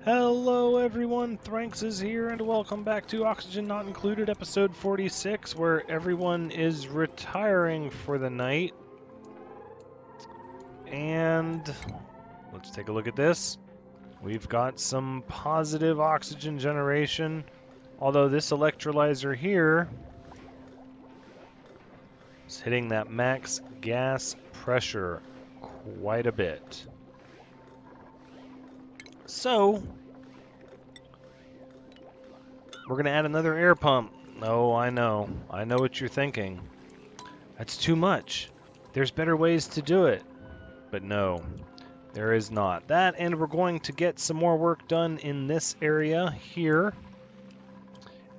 Hello everyone, Thranxes here, and welcome back to Oxygen Not Included, episode 46, where everyone is retiring for the night. And let's take a look at this. We've got some positive oxygen generation, although this electrolyzer here is hitting that max gas pressure quite a bit. So we're going to add another air pump. Oh, I know what you're thinking. That's too much. There's better ways to do it. But no, there is not. That, and we're going to get some more work done in this area here.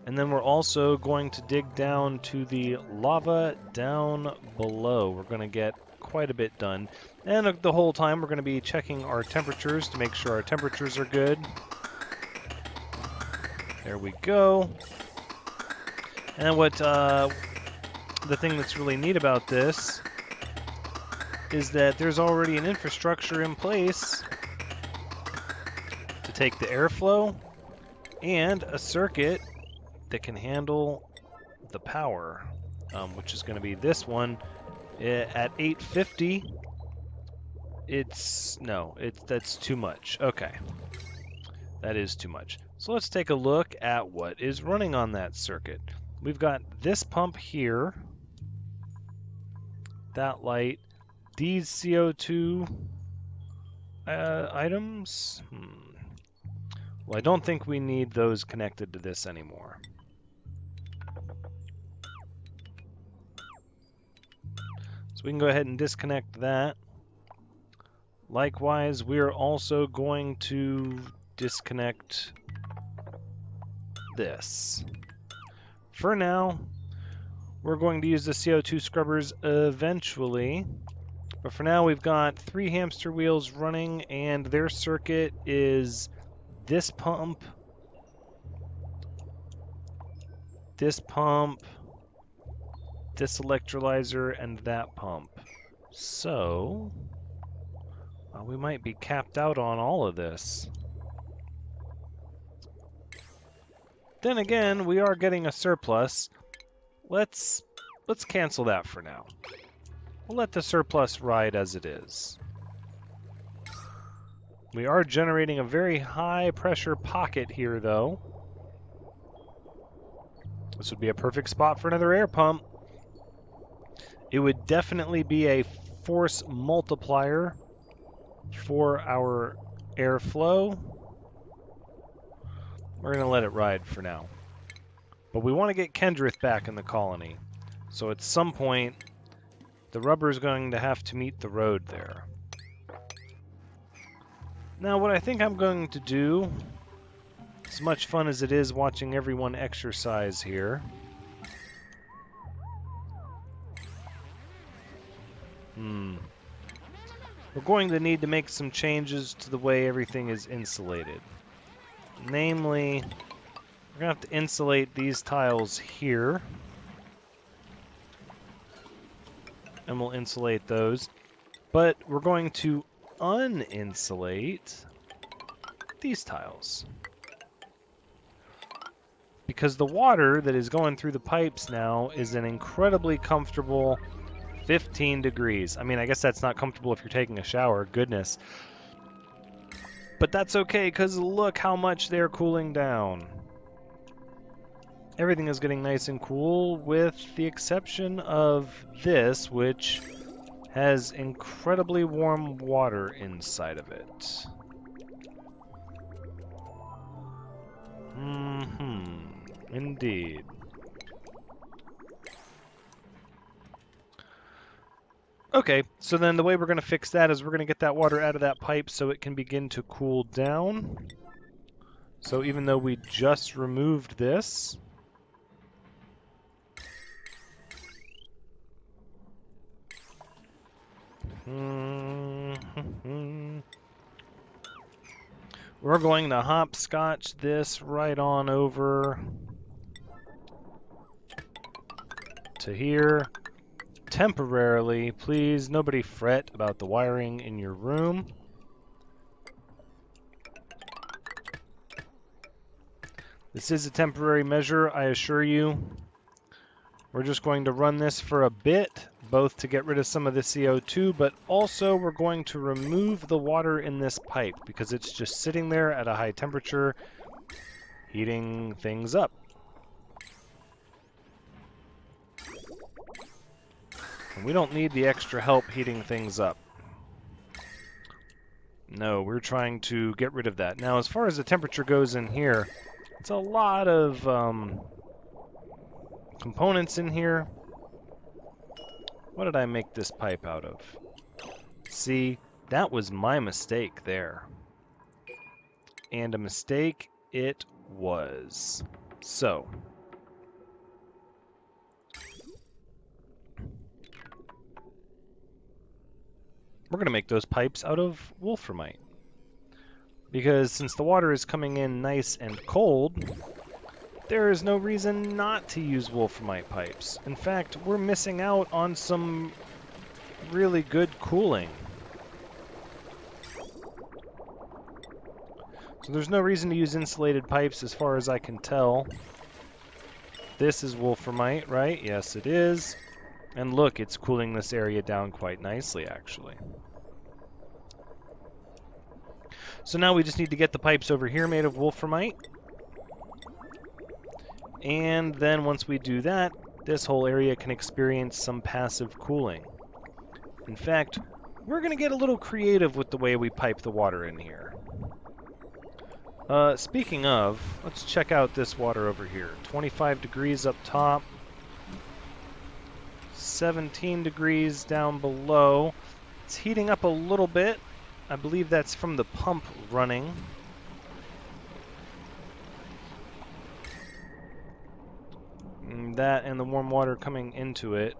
And then we're also going to dig down to the lava down below. We're going to get quite a bit done. And the whole time we're going to be checking our temperatures to make sure our temperatures are good. There we go. And what the thing that's really neat about this is that there's already an infrastructure in place to take the airflow and a circuit that can handle the power, which is going to be this one at 850. That's too much. Okay, that is too much. So let's take a look at what is running on that circuit. We've got this pump here, that light, these CO2 items. Well, I don't think we need those connected to this anymore. So we can go ahead and disconnect that. Likewise, we're also going to disconnect this. For now, we're going to use the CO2 scrubbers eventually. But for now, we've got 3 hamster wheels running, and their circuit is this pump, this electrolyzer, and that pump. So, we might be capped out on all of this. Then again, we are getting a surplus. Let's cancel that for now. We'll let the surplus ride as it is. We are generating a very high pressure pocket here, though. This would be a perfect spot for another air pump. It would definitely be a force multiplier for our airflow. We're going to let it ride for now. But we want to get Kendrith back in the colony. So at some point, the rubber is going to have to meet the road there. Now, what I think I'm going to do, as much fun as it is watching everyone exercise here, we're going to need to make some changes to the way everything is insulated. Namely, we're going to have to insulate these tiles here. And we'll insulate those. But we're going to uninsulate these tiles. Because the water that is going through the pipes now is an incredibly comfortable 15 degrees. I mean, I guess that's not comfortable if you're taking a shower, goodness. But that's okay, because look how much they're cooling down. Everything is getting nice and cool, with the exception of this, which has incredibly warm water inside of it. Indeed. Okay, so then the way we're going to fix that is we're going to get that water out of that pipe so it can begin to cool down. So even though we just removed this, we're going to hopscotch this right on over to here. Temporarily, please, nobody fret about the wiring in your room. This is a temporary measure, I assure you. We're just going to run this for a bit, both to get rid of some of the CO2, but also we're going to remove the water in this pipe because it's just sitting there at a high temperature, heating things up. And we don't need the extra help heating things up. No, we're trying to get rid of that. Now, as far as the temperature goes in here, it's a lot of components in here. What did I make this pipe out of? See, that was my mistake there. And a mistake it was. So, we're going to make those pipes out of wolframite. Because since the water is coming in nice and cold, there is no reason not to use wolframite pipes. In fact, we're missing out on some really good cooling. So there's no reason to use insulated pipes as far as I can tell. This is wolframite, right? Yes, it is. And look, it's cooling this area down quite nicely, actually. So now we just need to get the pipes over here made of wolframite. And then once we do that, this whole area can experience some passive cooling. In fact, we're going to get a little creative with the way we pipe the water in here. Speaking of, let's check out this water over here. 25 degrees up top. 17 degrees down below. It's heating up a little bit. I believe that's from the pump running. That and the warm water coming into it.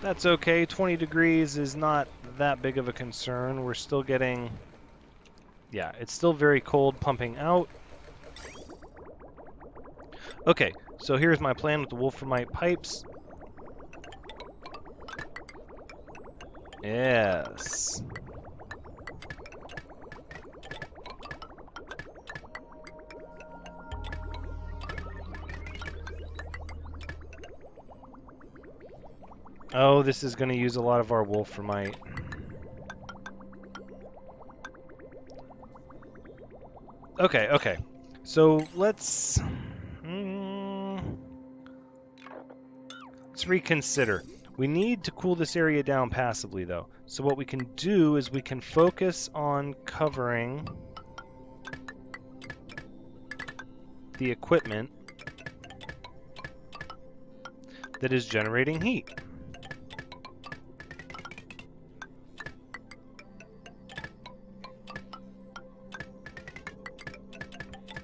That's okay. 20 degrees is not that big of a concern. We're still getting... Yeah, it's still very cold pumping out. Okay, so here's my plan with the wolframite pipes. Yes. Oh, this is going to use a lot of our wolframite. Okay, okay. So let's reconsider. We need to cool this area down passively, though. So what we can do is we can focus on covering the equipment that is generating heat.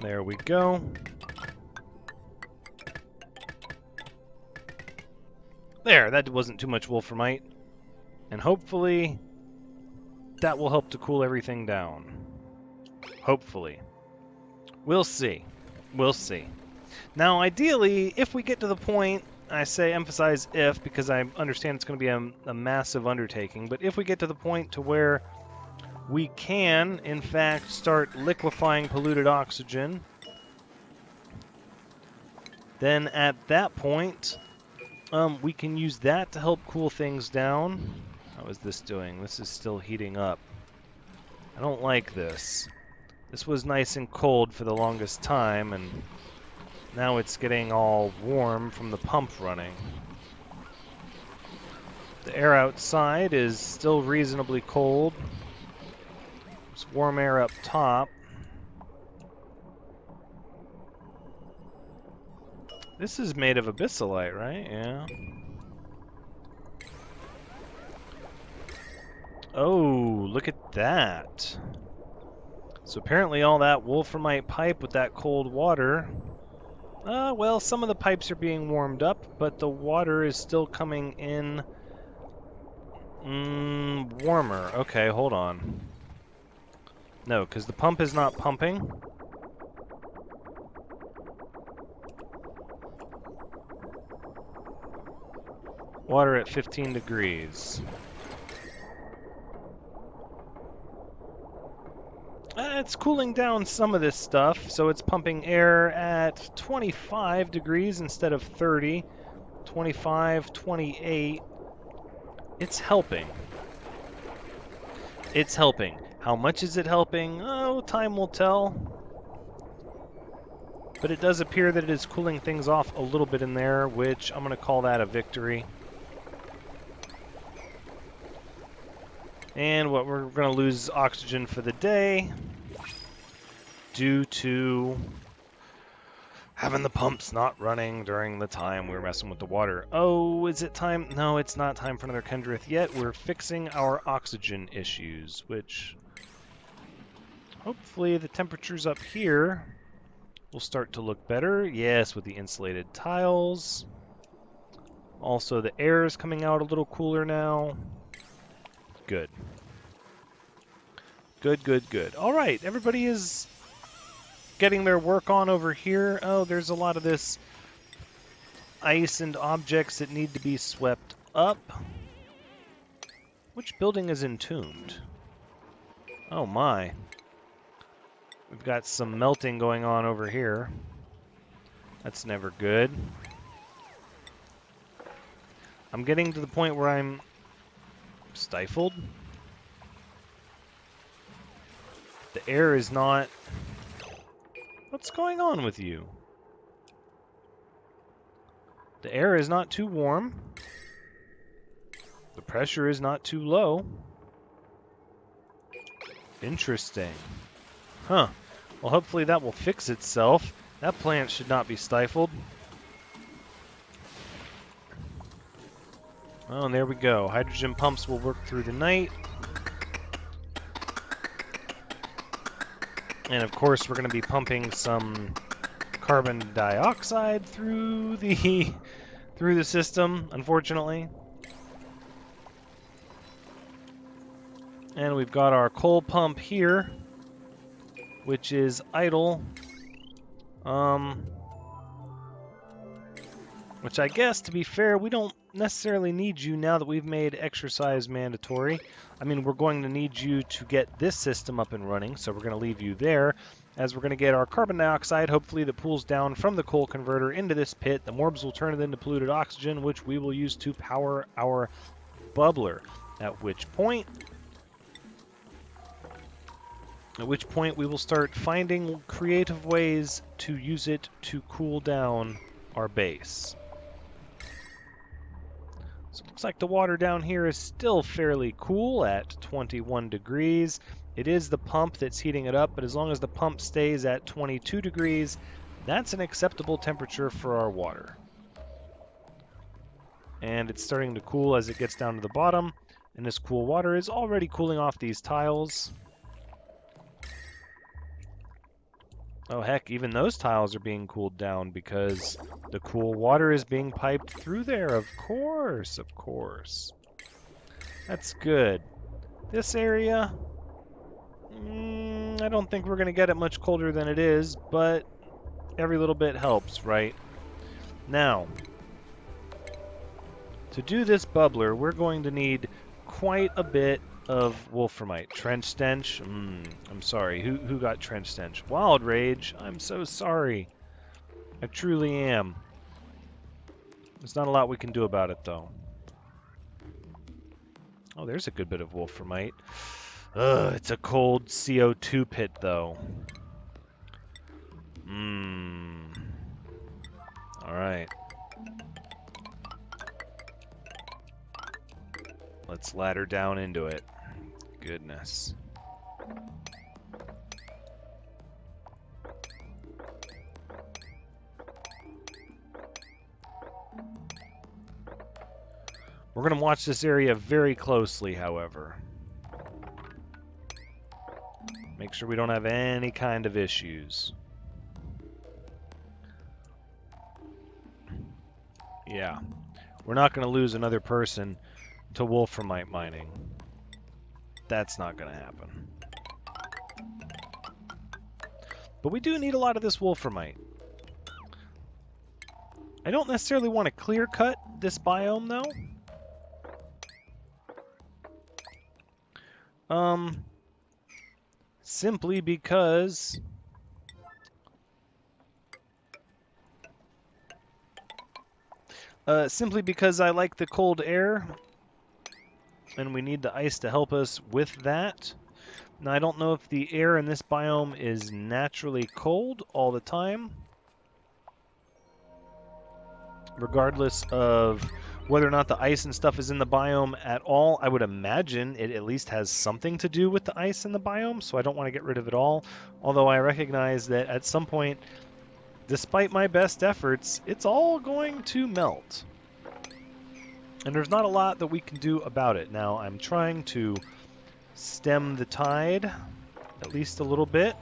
There we go. There, that wasn't too much wolframite. And hopefully that will help to cool everything down. Hopefully. We'll see. We'll see. Now, ideally, if we get to the point, I say emphasize if, because I understand it's going to be a massive undertaking, but if we get to the point to where we can, in fact, start liquefying polluted oxygen, then at that point, we can use that to help cool things down. How is this doing? This is still heating up. I don't like this. This was nice and cold for the longest time, and now it's getting all warm from the pump running. The air outside is still reasonably cold. There's warm air up top. This is made of abyssalite, right? Yeah. Oh, look at that. So apparently all that wolframite pipe with that cold water... well, some of the pipes are being warmed up, but the water is still coming in... warmer. Okay, hold on. No, because the pump is not pumping. Water at 15 degrees. it's cooling down some of this stuff, so it's pumping air at 25 degrees instead of 30. 25, 28. It's helping. It's helping. How much is it helping? Oh, time will tell. But it does appear that it is cooling things off a little bit in there, which I'm going to call that a victory. And what we're going to lose oxygen for the day due to having the pumps not running during the time we were messing with the water. Oh, is it time? No, it's not time for another Kendrith yet. We're fixing our oxygen issues, which hopefully the temperatures up here will start to look better. Yes, with the insulated tiles. Also, the air is coming out a little cooler now. Good. Good, good, good. All right, everybody is getting their work on over here. Oh, there's a lot of this ice and objects that need to be swept up. Which building is entombed? Oh my. We've got some melting going on over here. That's never good. I'm getting to the point where I'm stifled. The air is not... What's going on with you? The air is not too warm. The pressure is not too low. Interesting. Huh. Well, hopefully that will fix itself. That plant should not be stifled. Oh, and there we go. Hydrogen pumps will work through the night. And of course, we're going to be pumping some carbon dioxide through the system, unfortunately. And we've got our coal pump here, which is idle. Which I guess, to be fair, we don't necessarily need you now that we've made exercise mandatory. I mean, we're going to need you to get this system up and running, so we're going to leave you there, as we're going to get our carbon dioxide, hopefully, that pools down from the coal converter into this pit. The morbs will turn it into polluted oxygen, which we will use to power our bubbler, at which point we will start finding creative ways to use it to cool down our base. So it looks like the water down here is still fairly cool at 21 degrees. It is the pump that's heating it up, but as long as the pump stays at 22 degrees, that's an acceptable temperature for our water. And it's starting to cool as it gets down to the bottom, and this cool water is already cooling off these tiles. Oh heck, even those tiles are being cooled down because the cool water is being piped through there. Of course, of course. That's good. This area, I don't think we're going to get it much colder than it is, but every little bit helps, right? Now, to do this bubbler, we're going to need quite a bit of wolframite. Trench stench? I'm sorry. Who got trench stench? Wild rage? I'm so sorry. I truly am. There's not a lot we can do about it, though. Oh, there's a good bit of wolframite. Ugh, it's a cold CO2 pit, though. Alright. Let's ladder down into it. Goodness. We're going to watch this area very closely, however. Make sure we don't have any kind of issues. Yeah. We're not going to lose another person to wolframite mining. That's not going to happen. But we do need a lot of this wolframite. I don't necessarily want to clear cut this biome, though. simply because I like the cold air, and we need the ice to help us with that. Now, I don't know if the air in this biome is naturally cold all the time, regardless of whether or not the ice and stuff is in the biome at all. I would imagine it at least has something to do with the ice in the biome, so I don't want to get rid of it all. Although I recognize that at some point, despite my best efforts, it's all going to melt. And there's not a lot that we can do about it. Now, I'm trying to stem the tide, at least a little bit.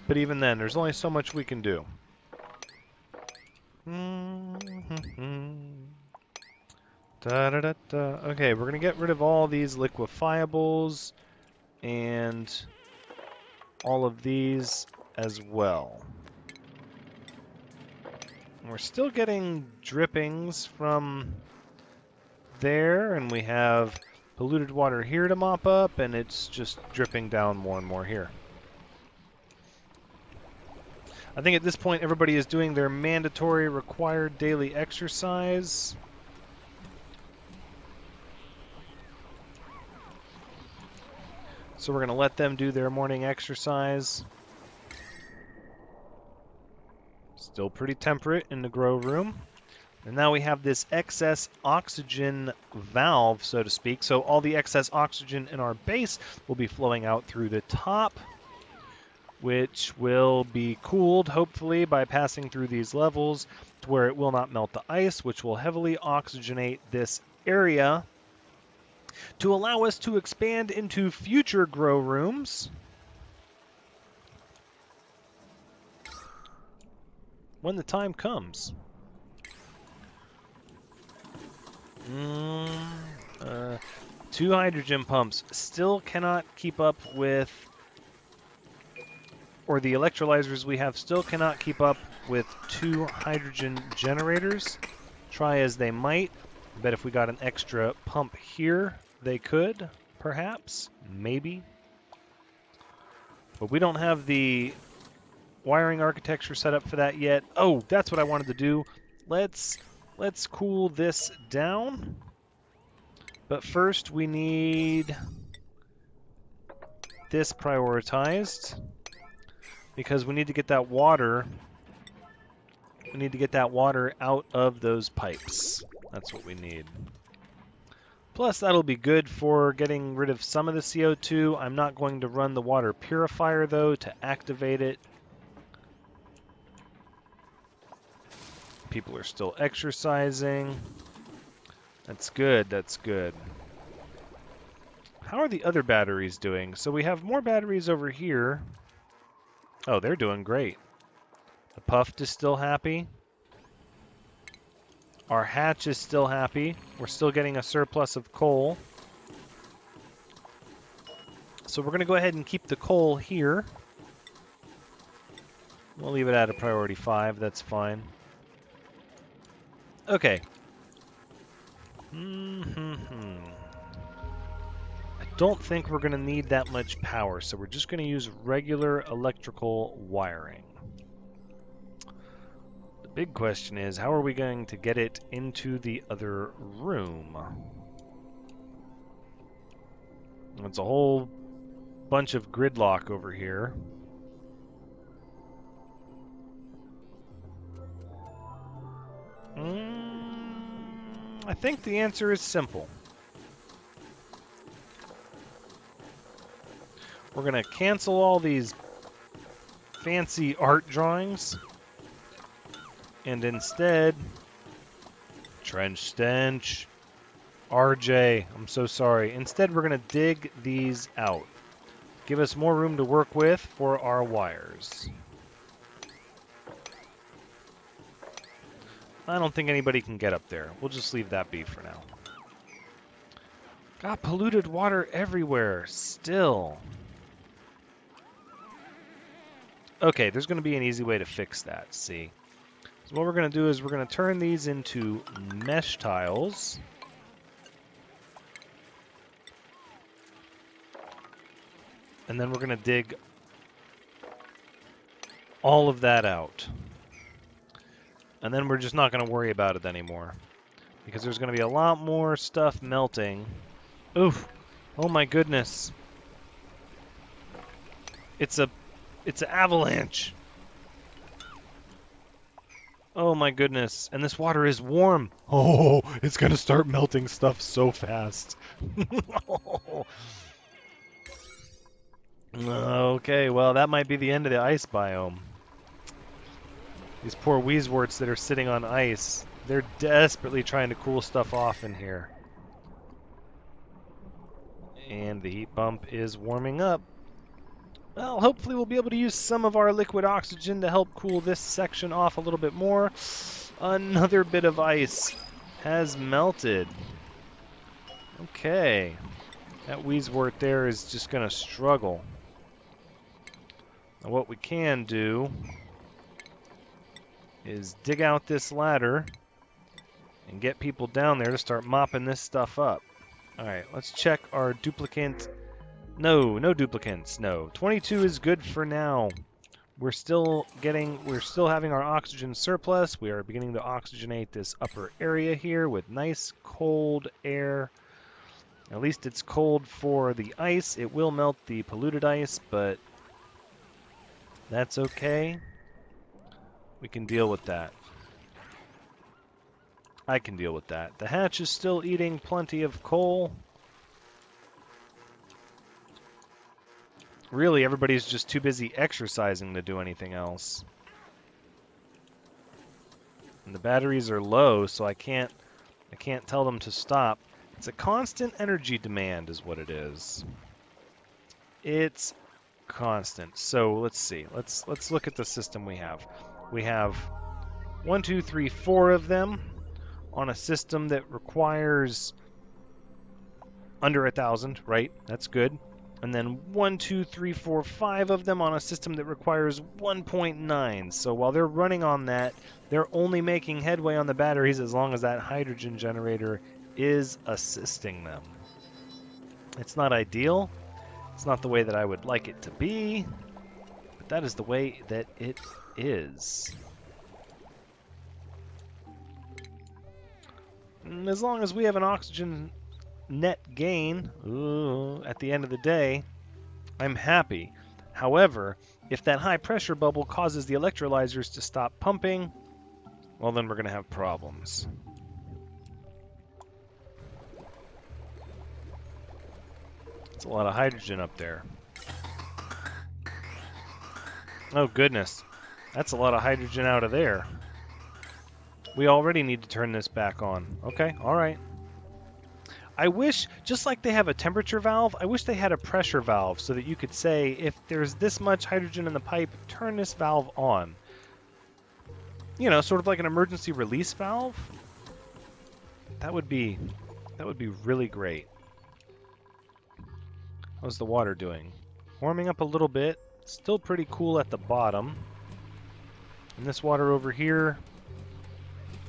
But even then, there's only so much we can do. Okay, we're going to get rid of all these liquefiables and all of these as well. We're still getting drippings from there, and we have polluted water here to mop up, and it's just dripping down more and more here. I think at this point everybody is doing their mandatory required daily exercise. So we're going to let them do their morning exercise. Still pretty temperate in the grow room. And now we have this excess oxygen valve, so to speak. So all the excess oxygen in our base will be flowing out through the top, which will be cooled, hopefully, by passing through these levels to where it will not melt the ice, which will heavily oxygenate this area to allow us to expand into future grow rooms when the time comes. Two hydrogen pumps still cannot keep up with, or the electrolyzers we have still cannot keep up with 2 hydrogen generators. Try as they might. I bet if we got an extra pump here, they could, perhaps, maybe. But we don't have the wiring architecture set up for that yet. Oh, that's what I wanted to do. Let's cool this down. But first we need this prioritized, because we need to get that water. We need to get that water out of those pipes. That's what we need. Plus, that'll be good for getting rid of some of the CO2. I'm not going to run the water purifier, though, to activate it. People are still exercising. That's good, that's good. How are the other batteries doing? So we have more batteries over here. Oh, they're doing great. The Puffed is still happy. Our hatch is still happy. We're still getting a surplus of coal. So we're going to go ahead and keep the coal here. We'll leave it at a priority 5. That's fine. Okay. I don't think we're going to need that much power, so we're just going to use regular electrical wiring. The big question is, how are we going to get it into the other room? It's a whole bunch of gridlock over here. I think the answer is simple. We're going to cancel all these fancy art drawings and instead, trench stench, RJ, I'm so sorry. Instead, we're going to dig these out. Give us more room to work with for our wires. I don't think anybody can get up there. We'll just leave that be for now. Got polluted water everywhere, still. Okay, there's going to be an easy way to fix that, see? So what we're going to do is we're going to turn these into mesh tiles. And then we're going to dig all of that out. And then we're just not going to worry about it anymore. Because there's going to be a lot more stuff melting. Oof. Oh my goodness. It's an avalanche. Oh my goodness. And this water is warm. Oh, it's going to start melting stuff so fast. Okay, well, that might be the end of the ice biome. These poor Wheezeworts that are sitting on ice, they're desperately trying to cool stuff off in here. And the heat pump is warming up. Well, hopefully we'll be able to use some of our liquid oxygen to help cool this section off a little bit more. Another bit of ice has melted. Okay. That Wheezewort there is just going to struggle. Now what we can do is dig out this ladder and get people down there to start mopping this stuff up. Alright, let's check our duplicant. No duplicants, no. 22 is good for now. We're still having our oxygen surplus. We are beginning to oxygenate this upper area here with nice cold air. At least it's cold for the ice. It will melt the polluted ice, but that's okay. We can deal with that. I can deal with that. The hatch is still eating plenty of coal. Really, everybody's just too busy exercising to do anything else. And the batteries are low, so I can't tell them to stop. It's a constant energy demand is what it is. It's constant. So let's see. Let's look at the system we have. We have 1, 2, 3, 4 of them on a system that requires under 1,000, right? That's good. And then 1, 2, 3, 4, 5 of them on a system that requires 1.9. So while they're running on that, they're only making headway on the batteries as long as that hydrogen generator is assisting them. It's not ideal. It's not the way that I would like it to be, but that is the way that it is. And as long as we have an oxygen net gain at the end of the day, I'm happy. However, if that high pressure bubble causes the electrolyzers to stop pumping, well, then we're going to have problems. It's a lot of hydrogen up there. Oh goodness, that's a lot of hydrogen out of there. We already need to turn this back on. Okay, alright. I wish, just like they have a temperature valve, I wish they had a pressure valve so that you could say, if there's this much hydrogen in the pipe, turn this valve on. You know, sort of like an emergency release valve. That would be really great. How's the water doing? Warming up a little bit. Still pretty cool at the bottom. And this water over here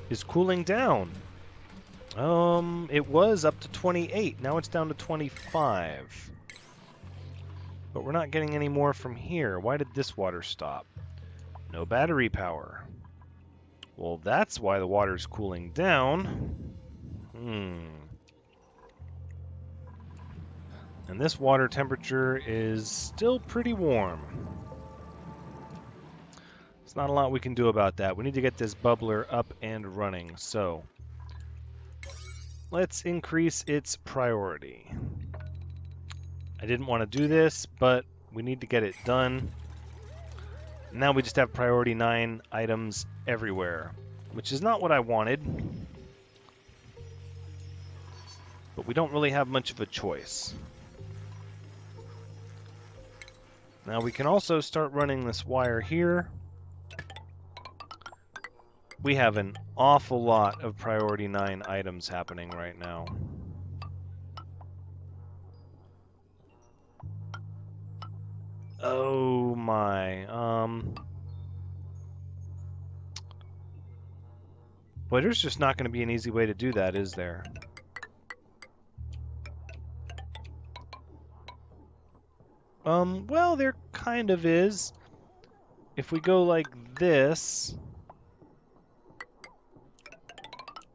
is cooling down. It was up to 28. Now it's down to 25. But we're not getting any more from here. Why did this water stop? No battery power. Well, that's why the water's cooling down. And this water temperature is still pretty warm. There's not a lot we can do about that. We need to get this bubbler up and running. So let's increase its priority. I didn't want to do this, but we need to get it done. Now we just have priority 9 items everywhere, which is not what I wanted. But we don't really have much of a choice. Now we can also start running this wire here. We have an awful lot of priority 9 items happening right now. Oh my, Boy, there's just not going to be an easy way to do that, is there? Well, there kind of is. If we go like this,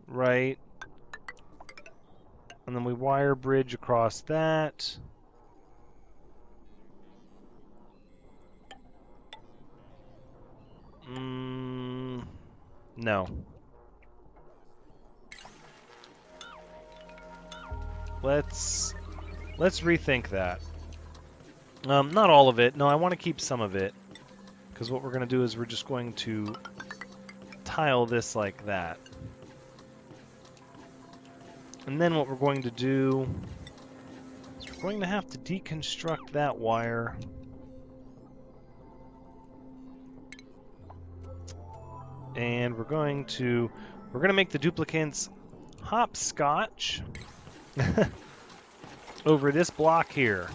right, and then we wire bridge across that. No. Let's rethink that. Not all of it. No, I want to keep some of it. Because what we're going to do is we're just going to tile this like that. And then what we're going to do is we're going to have to deconstruct that wire. And we're going to make the duplicants hopscotch over this block here.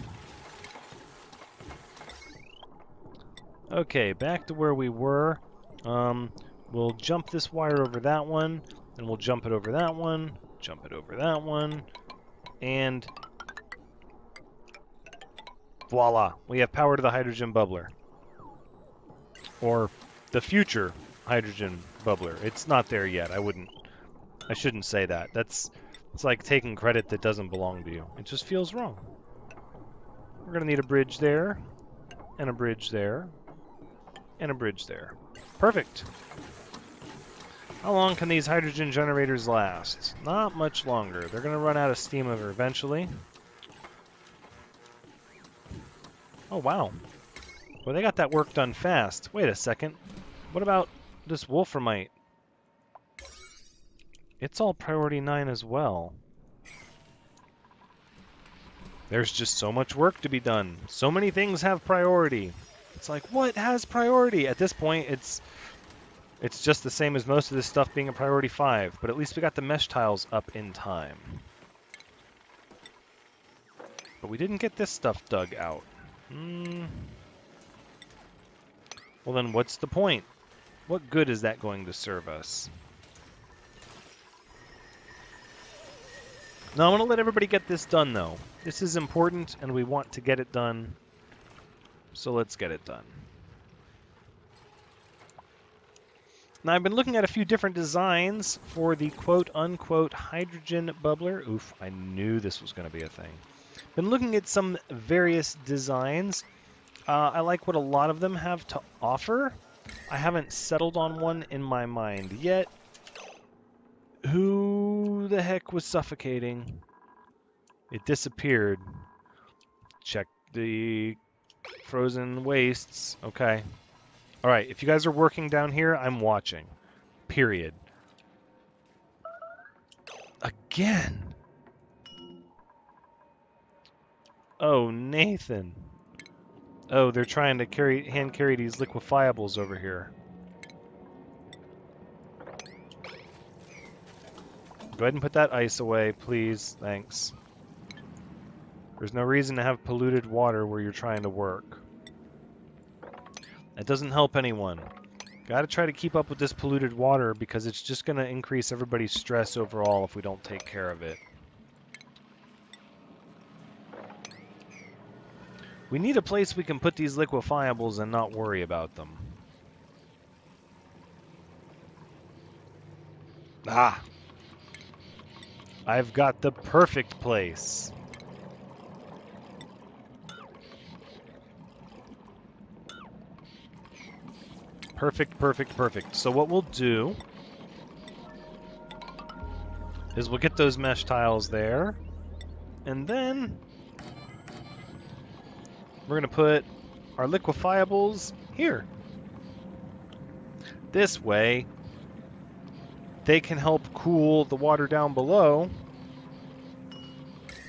Okay, back to where we were. We'll jump this wire over that one, and we'll jump it over that one, jump it over that one, and voila, we have power to the hydrogen bubbler. Or the future hydrogen bubbler. It's not there yet. I shouldn't say that. It's like taking credit that doesn't belong to you. It just feels wrong. We're gonna need a bridge there, and a bridge there, and a bridge there. Perfect. How long can these hydrogen generators last? Not much longer. They're gonna run out of steam eventually. Oh wow. Well, they got that work done fast. Wait a second. What about this wolframite? It's all priority 9 as well. There's just so much work to be done. So many things have priority. It's like, what has priority? At this point, it's just the same as most of this stuff being a priority 5, but at least we got the mesh tiles up in time. But we didn't get this stuff dug out. Well then, what's the point? What good is that going to serve us? Now, I want to let everybody get this done, though. This is important, and we want to get it done. So let's get it done. Now, I've been looking at a few different designs for the quote-unquote hydrogen bubbler. Oof, I knew this was going to be a thing. Been looking at some various designs. I like what a lot of them have to offer. I haven't settled on one in my mind yet. Who the heck was suffocating? It disappeared. Check the frozen wastes. Okay. Alright, if you guys are working down here, I'm watching. Period. Again! Oh, Nathan. Oh, they're trying to hand carry these liquefiables over here. Go ahead and put that ice away, please. Thanks. There's no reason to have polluted water where you're trying to work. That doesn't help anyone. Gotta try to keep up with this polluted water because it's just gonna increase everybody's stress overall if we don't take care of it. We need a place we can put these liquefiables and not worry about them. Ah! I've got the perfect place. Perfect, perfect, perfect. So what we'll do is we'll get those mesh tiles there, and then we're going to put our liquefiables here. This way, they can help cool the water down below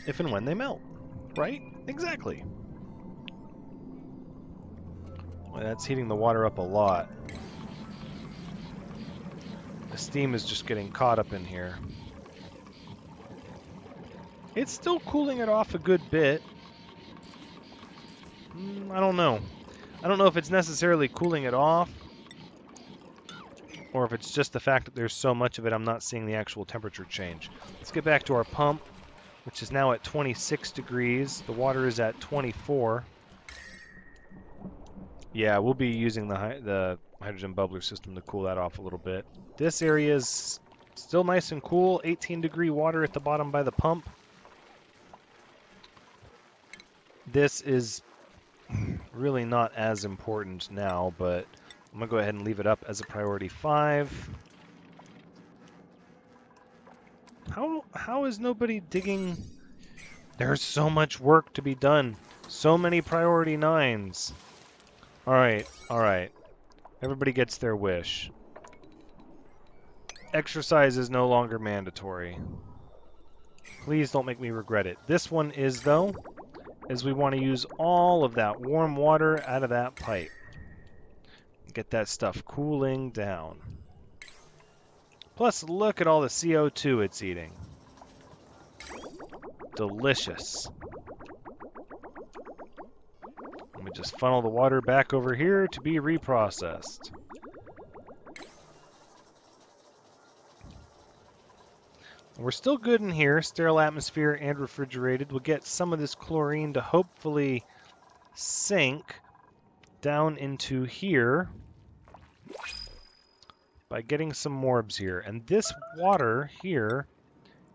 if and when they melt, right? Exactly. Well, that's heating the water up a lot. The steam is just getting caught up in here. It's still cooling it off a good bit. I don't know. I don't know if it's necessarily cooling it off, or if it's just the fact that there's so much of it I'm not seeing the actual temperature change. Let's get back to our pump, which is now at 26 degrees. The water is at 24. Yeah, we'll be using the hydrogen bubbler system to cool that off a little bit. This area is still nice and cool. 18-degree water at the bottom by the pump. This is really not as important now, but I'm going to go ahead and leave it up as a priority 5. How is nobody digging? There's so much work to be done. So many priority 9s. All right, all right. Everybody gets their wish. Exercise is no longer mandatory. Please don't make me regret it. This one is, though, as we want to use all of that warm water out of that pipe. Get that stuff cooling down. Plus, look at all the CO2 it's eating. Delicious. Let me just funnel the water back over here to be reprocessed. We're still good in here, sterile atmosphere and refrigerated. We'll get some of this chlorine to hopefully sink down into here by getting some morbs here. And this water here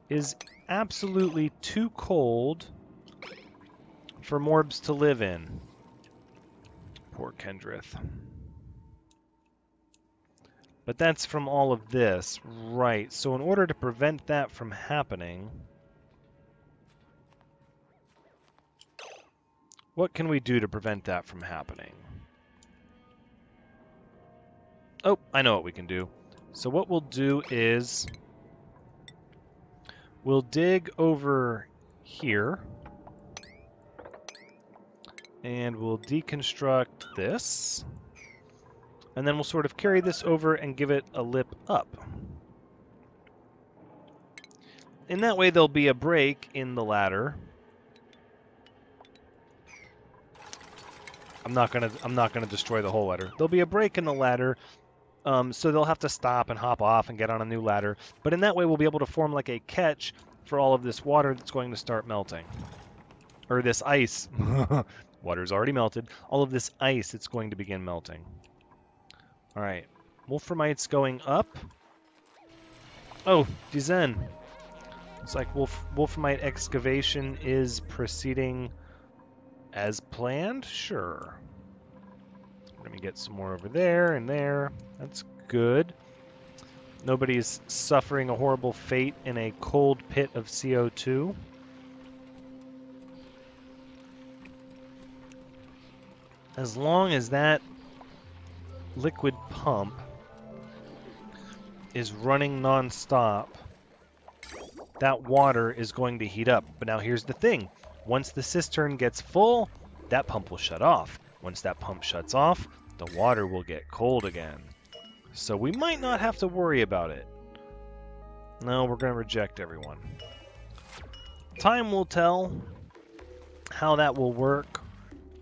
is absolutely too cold for morbs to live in. Poor Kendrith. But that's from all of this, right? So in order to prevent that from happening, what can we do to prevent that from happening? Oh, I know what we can do. So what we'll do is we'll dig over here and we'll deconstruct this. And then we'll sort of carry this over and give it a lip up. In that way, there'll be a break in the ladder. I'm not gonna destroy the whole ladder. There'll be a break in the ladder, so they'll have to stop and hop off and get on a new ladder. But in that way, we'll be able to form like a catch for all of this water that's going to start melting, or this ice. Water's already melted. All of this ice that's going to begin melting. All right, Wolframite's going up. Oh, Dizen. It's like Wolframite excavation is proceeding as planned? Sure. Let me get some more over there and there. That's good. Nobody's suffering a horrible fate in a cold pit of CO2. As long as that liquid pump is running non-stop, that water is going to heat up. But now here's the thing. Once the cistern gets full, that pump will shut off. Once that pump shuts off, the water will get cold again. So we might not have to worry about it. No, we're going to reject everyone. Time will tell how that will work.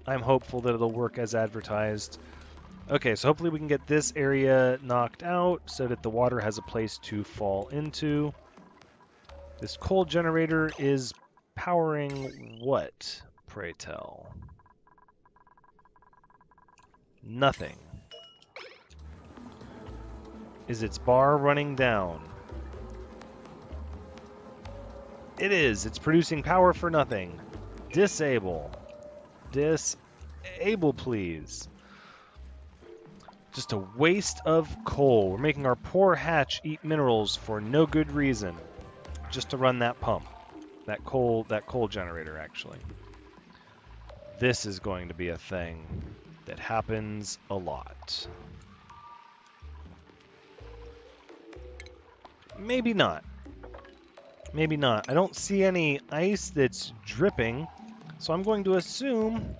I'm hopeful that it'll work as advertised. Okay, so hopefully we can get this area knocked out so that the water has a place to fall into. This coal generator is powering what, pray tell? Nothing. Is its bar running down? It is. It's producing power for nothing. Disable. Disable, please. Just a waste of coal. We're making our poor hatch eat minerals for no good reason. Just to run that pump. That coal generator, actually. This is going to be a thing that happens a lot. Maybe not. Maybe not. I don't see any ice that's dripping, so I'm going to assume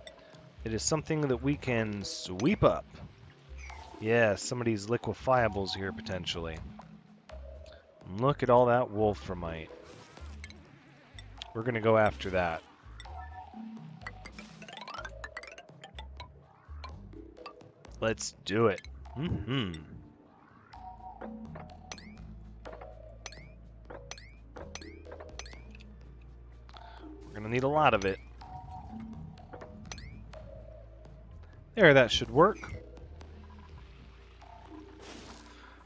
it is something that we can sweep up. Yeah, some of these liquefiables here, potentially. Look at all that wolframite. We're going to go after that. Let's do it. Mm-hmm. We're going to need a lot of it. There, that should work.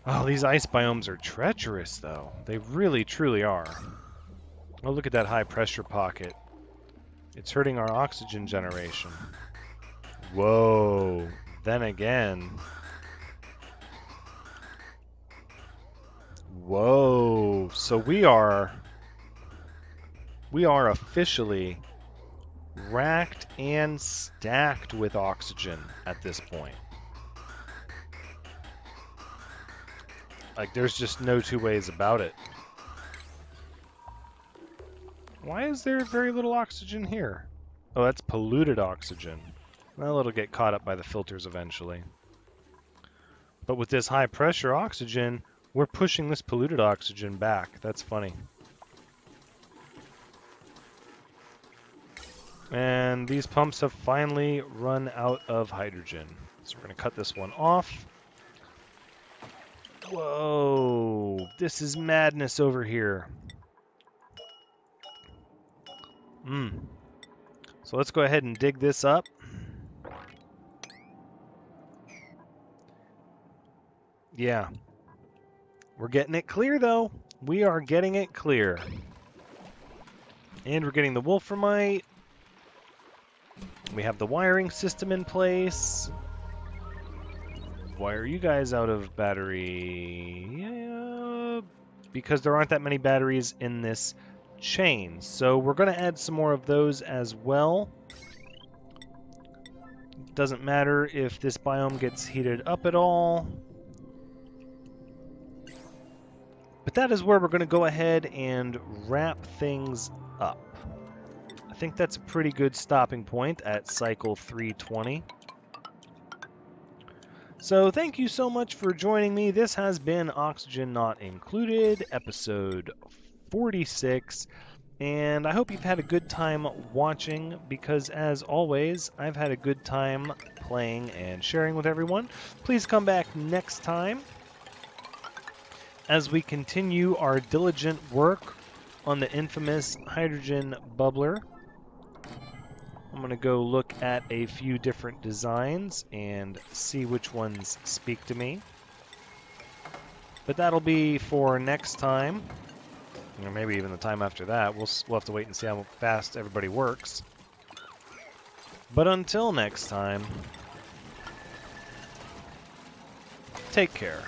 Oh, these ice biomes are treacherous, though. They really, truly are. Oh, look at that high pressure pocket. It's hurting our oxygen generation. Whoa. Then again. Whoa. So we are officially racked and stacked with oxygen at this point. Like, there's just no two ways about it. Why is there very little oxygen here? Oh, that's polluted oxygen. Well, it'll get caught up by the filters eventually. But with this high pressure oxygen, we're pushing this polluted oxygen back. That's funny. And these pumps have finally run out of hydrogen. So we're going to cut this one off. Whoa, this is madness over here. So let's go ahead and dig this up. Yeah. We're getting it clear, though. We are getting it clear. And we're getting the wolframite. We have the wiring system in place. Why are you guys out of battery? Yeah, because there aren't that many batteries in this chain. So we're going to add some more of those as well. Doesn't matter if this biome gets heated up at all. But that is where we're going to go ahead and wrap things up. I think that's a pretty good stopping point at cycle 320. So thank you so much for joining me. This has been Oxygen Not Included, episode 46. And I hope you've had a good time watching, because as always, I've had a good time playing and sharing with everyone. Please come back next time as we continue our diligent work on the infamous hydrogen bubbler. I'm going to go look at a few different designs and see which ones speak to me. But that'll be for next time, or maybe even the time after that. We'll have to wait and see how fast everybody works. But until next time, take care.